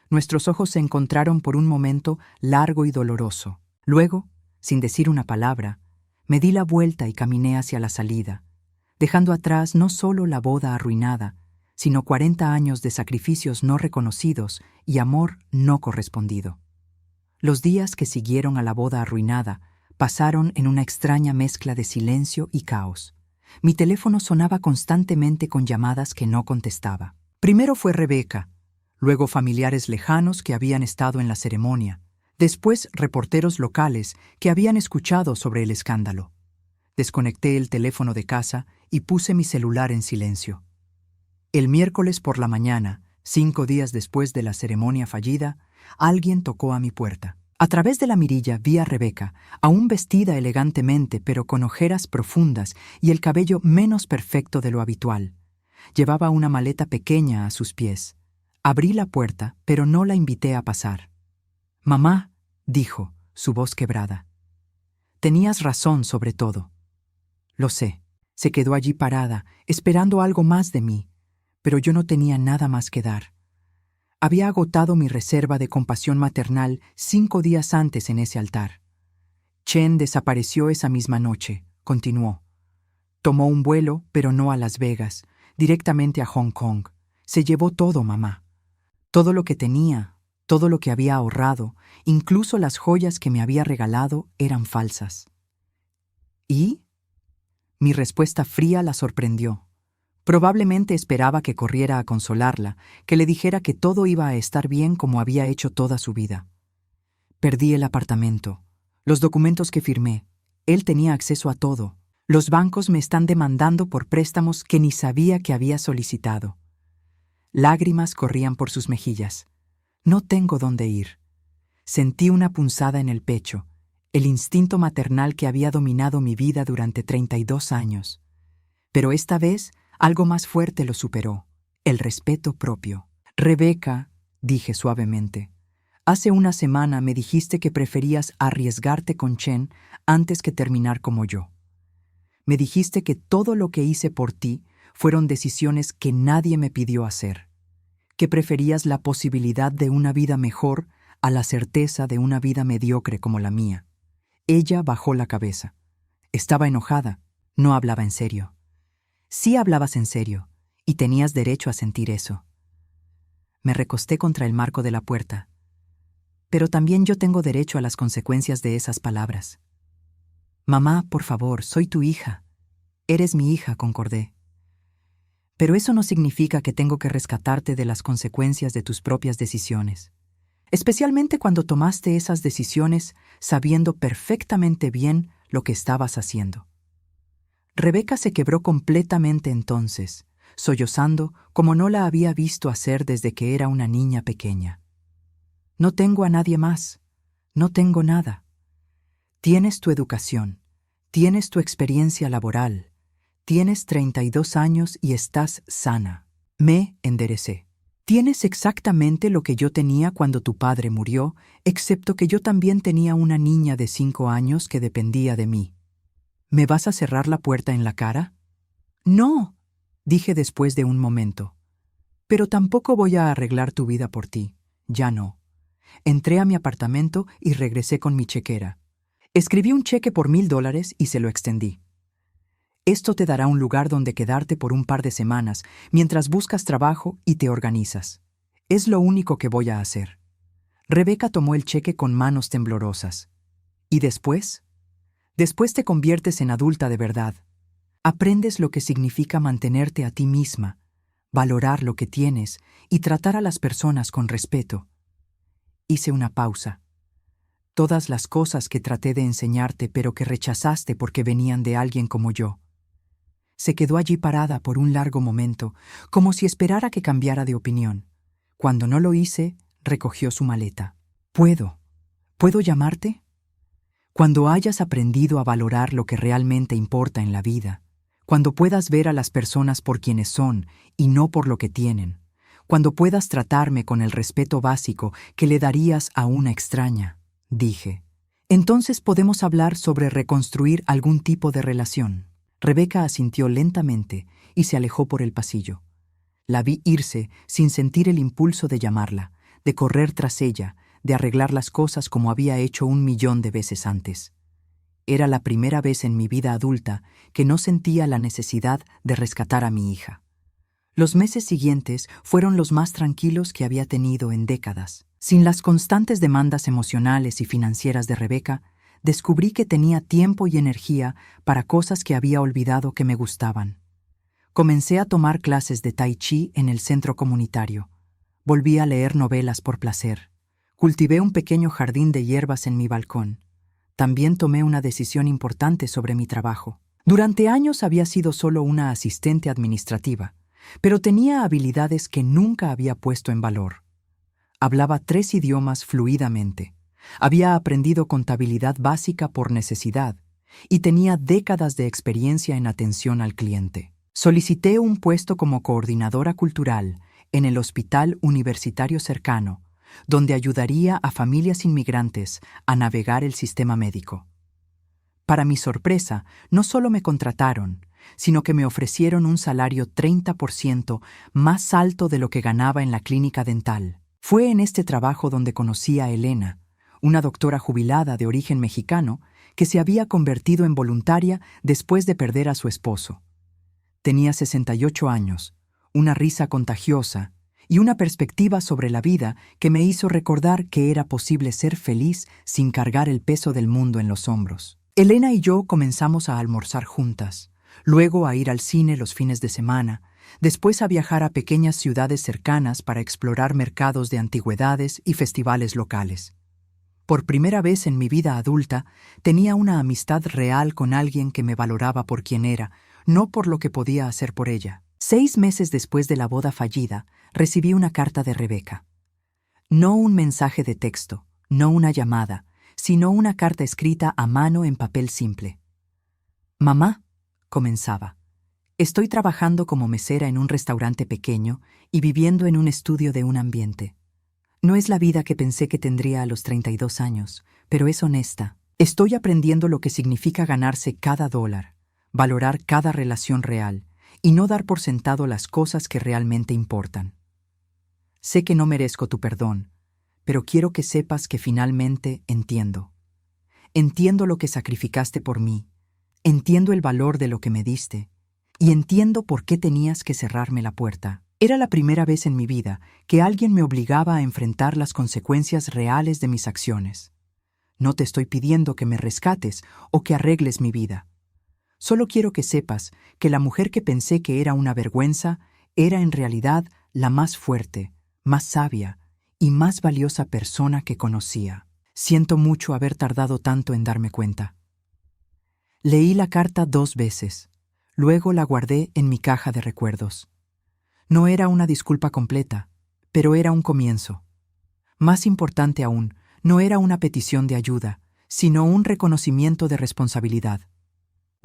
Nuestros ojos se encontraron por un momento largo y doloroso. Luego, sin decir una palabra, me di la vuelta y caminé hacia la salida, dejando atrás no solo la boda arruinada, sino 40 años de sacrificios no reconocidos y amor no correspondido. Los días que siguieron a la boda arruinada pasaron en una extraña mezcla de silencio y caos. Mi teléfono sonaba constantemente con llamadas que no contestaba. Primero fue Rebeca, luego familiares lejanos que habían estado en la ceremonia, después reporteros locales que habían escuchado sobre el escándalo. Desconecté el teléfono de casa y puse mi celular en silencio. El miércoles por la mañana, 5 días después de la ceremonia fallida, alguien tocó a mi puerta. A través de la mirilla vi a Rebeca, aún vestida elegantemente pero con ojeras profundas y el cabello menos perfecto de lo habitual. Llevaba una maleta pequeña a sus pies. Abrí la puerta, pero no la invité a pasar. «Mamá», dijo, su voz quebrada. «Tenías razón sobre todo». Lo sé. Se quedó allí parada, esperando algo más de mí, pero yo no tenía nada más que dar. Había agotado mi reserva de compasión maternal 5 días antes en ese altar. Chen desapareció esa misma noche, continuó. Tomó un vuelo, pero no a Las Vegas, directamente a Hong Kong. Se llevó todo, mamá. Todo lo que tenía, todo lo que había ahorrado, incluso las joyas que me había regalado, eran falsas. ¿Y? Mi respuesta fría la sorprendió. Probablemente esperaba que corriera a consolarla, que le dijera que todo iba a estar bien como había hecho toda su vida. Perdí el apartamento, los documentos que firmé. Él tenía acceso a todo. Los bancos me están demandando por préstamos que ni sabía que había solicitado. Lágrimas corrían por sus mejillas. No tengo dónde ir. Sentí una punzada en el pecho, el instinto maternal que había dominado mi vida durante 32 años. Pero esta vez, algo más fuerte lo superó, el respeto propio. «Rebeca», dije suavemente, «hace una semana me dijiste que preferías arriesgarte con Chen antes que terminar como yo. Me dijiste que todo lo que hice por ti fueron decisiones que nadie me pidió hacer, que preferías la posibilidad de una vida mejor a la certeza de una vida mediocre como la mía». Ella bajó la cabeza. Estaba enojada, no hablaba en serio. «Sí hablabas en serio, y tenías derecho a sentir eso». Me recosté contra el marco de la puerta. «Pero también yo tengo derecho a las consecuencias de esas palabras». «Mamá, por favor, soy tu hija». Eres mi hija, concordé. Pero eso no significa que tengo que rescatarte de las consecuencias de tus propias decisiones. Especialmente cuando tomaste esas decisiones sabiendo perfectamente bien lo que estabas haciendo. Rebeca se quebró completamente entonces, sollozando como no la había visto hacer desde que era una niña pequeña. No tengo a nadie más, no tengo nada. Tienes tu educación, tienes tu experiencia laboral, tienes 32 años y estás sana. Me enderecé. Tienes exactamente lo que yo tenía cuando tu padre murió, excepto que yo también tenía una niña de 5 años que dependía de mí. ¿Me vas a cerrar la puerta en la cara? No, dije después de un momento. Pero tampoco voy a arreglar tu vida por ti. Ya no. Entré a mi apartamento y regresé con mi chequera. Escribí un cheque por $1,000 y se lo extendí. Esto te dará un lugar donde quedarte por un par de semanas mientras buscas trabajo y te organizas. Es lo único que voy a hacer. Rebeca tomó el cheque con manos temblorosas. ¿Y después? Después te conviertes en adulta de verdad. Aprendes lo que significa mantenerte a ti misma, valorar lo que tienes y tratar a las personas con respeto. Hice una pausa. Todas las cosas que traté de enseñarte pero que rechazaste porque venían de alguien como yo. Se quedó allí parada por un largo momento, como si esperara que cambiara de opinión. Cuando no lo hice, recogió su maleta. ¿Puedo llamarte? Cuando hayas aprendido a valorar lo que realmente importa en la vida, cuando puedas ver a las personas por quienes son y no por lo que tienen, cuando puedas tratarme con el respeto básico que le darías a una extraña, dije, entonces podemos hablar sobre reconstruir algún tipo de relación. Rebeca asintió lentamente y se alejó por el pasillo. La vi irse sin sentir el impulso de llamarla, de correr tras ella, de arreglar las cosas como había hecho 1,000,000 de veces antes. Era la primera vez en mi vida adulta que no sentía la necesidad de rescatar a mi hija. Los meses siguientes fueron los más tranquilos que había tenido en décadas. Sin las constantes demandas emocionales y financieras de Rebeca, descubrí que tenía tiempo y energía para cosas que había olvidado que me gustaban. Comencé a tomar clases de Tai Chi en el centro comunitario. Volví a leer novelas por placer. Cultivé un pequeño jardín de hierbas en mi balcón. También tomé una decisión importante sobre mi trabajo. Durante años había sido solo una asistente administrativa, pero tenía habilidades que nunca había puesto en valor. Hablaba 3 idiomas fluidamente. Había aprendido contabilidad básica por necesidad y tenía décadas de experiencia en atención al cliente. Solicité un puesto como coordinadora cultural en el hospital universitario cercano, donde ayudaría a familias inmigrantes a navegar el sistema médico. Para mi sorpresa, no solo me contrataron, sino que me ofrecieron un salario 30% más alto de lo que ganaba en la clínica dental. Fue en este trabajo donde conocí a Elena, una doctora jubilada de origen mexicano que se había convertido en voluntaria después de perder a su esposo. Tenía 68 años, una risa contagiosa y una perspectiva sobre la vida que me hizo recordar que era posible ser feliz sin cargar el peso del mundo en los hombros. Elena y yo comenzamos a almorzar juntas, luego a ir al cine los fines de semana, después a viajar a pequeñas ciudades cercanas para explorar mercados de antigüedades y festivales locales. Por primera vez en mi vida adulta, tenía una amistad real con alguien que me valoraba por quien era, no por lo que podía hacer por ella. 6 meses después de la boda fallida, recibí una carta de Rebeca. No un mensaje de texto, no una llamada, sino una carta escrita a mano en papel simple. «Mamá», comenzaba, «estoy trabajando como mesera en un restaurante pequeño y viviendo en un estudio de un ambiente. No es la vida que pensé que tendría a los 32 años, pero es honesta. Estoy aprendiendo lo que significa ganarse cada dólar, valorar cada relación real y no dar por sentado las cosas que realmente importan. Sé que no merezco tu perdón, pero quiero que sepas que finalmente entiendo. Entiendo lo que sacrificaste por mí, entiendo el valor de lo que me diste y entiendo por qué tenías que cerrarme la puerta. Era la primera vez en mi vida que alguien me obligaba a enfrentar las consecuencias reales de mis acciones. No te estoy pidiendo que me rescates o que arregles mi vida. Solo quiero que sepas que la mujer que pensé que era una vergüenza era en realidad la más fuerte, más sabia y más valiosa persona que conocía. Siento mucho haber tardado tanto en darme cuenta. Leí la carta 2 veces. Luego la guardé en mi caja de recuerdos. No era una disculpa completa, pero era un comienzo. Más importante aún, no era una petición de ayuda, sino un reconocimiento de responsabilidad.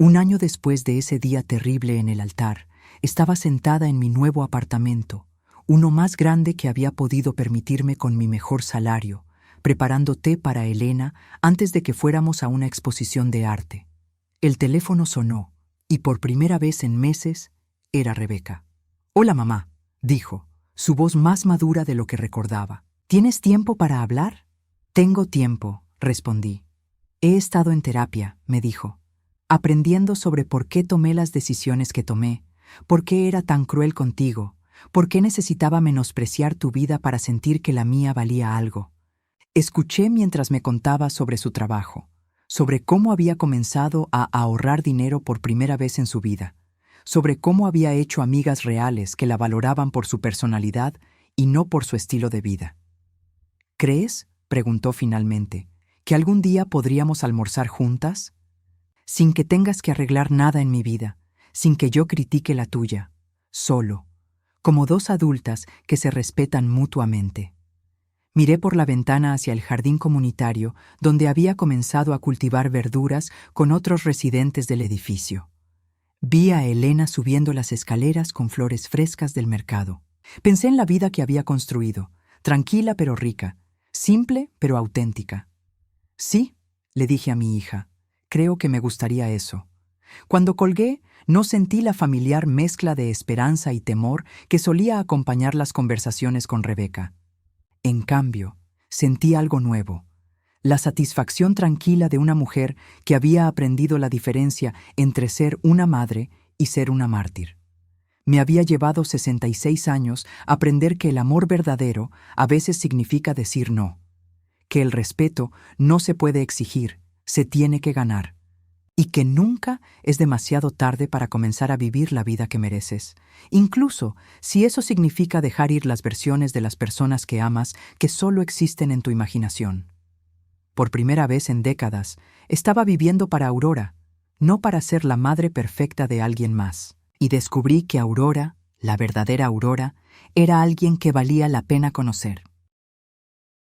Un año después de ese día terrible en el altar, estaba sentada en mi nuevo apartamento, uno más grande que había podido permitirme con mi mejor salario, preparando té para Elena antes de que fuéramos a una exposición de arte. El teléfono sonó, y por primera vez en meses era Rebeca. «Hola, mamá», dijo, su voz más madura de lo que recordaba. «¿Tienes tiempo para hablar?» «Tengo tiempo», respondí. «He estado en terapia», me dijo, aprendiendo sobre por qué tomé las decisiones que tomé, por qué era tan cruel contigo, por qué necesitaba menospreciar tu vida para sentir que la mía valía algo. Escuché mientras me contaba sobre su trabajo, sobre cómo había comenzado a ahorrar dinero por primera vez en su vida, sobre cómo había hecho amigas reales que la valoraban por su personalidad y no por su estilo de vida. «¿Crees?», preguntó finalmente, «que algún día podríamos almorzar juntas? Sin que tengas que arreglar nada en mi vida, sin que yo critique la tuya, solo, como dos adultas que se respetan mutuamente». Miré por la ventana hacia el jardín comunitario donde había comenzado a cultivar verduras con otros residentes del edificio. Vi a Elena subiendo las escaleras con flores frescas del mercado. Pensé en la vida que había construido, tranquila pero rica, simple pero auténtica. «Sí», le dije a mi hija, «creo que me gustaría eso». Cuando colgué, no sentí la familiar mezcla de esperanza y temor que solía acompañar las conversaciones con Rebeca. En cambio, sentí algo nuevo, la satisfacción tranquila de una mujer que había aprendido la diferencia entre ser una madre y ser una mártir. Me había llevado 66 años aprender que el amor verdadero a veces significa decir no, que el respeto no se puede exigir, se tiene que ganar, y que nunca es demasiado tarde para comenzar a vivir la vida que mereces, incluso si eso significa dejar ir las versiones de las personas que amas que solo existen en tu imaginación. Por primera vez en décadas, estaba viviendo para Aurora, no para ser la madre perfecta de alguien más, y descubrí que Aurora, la verdadera Aurora, era alguien que valía la pena conocer.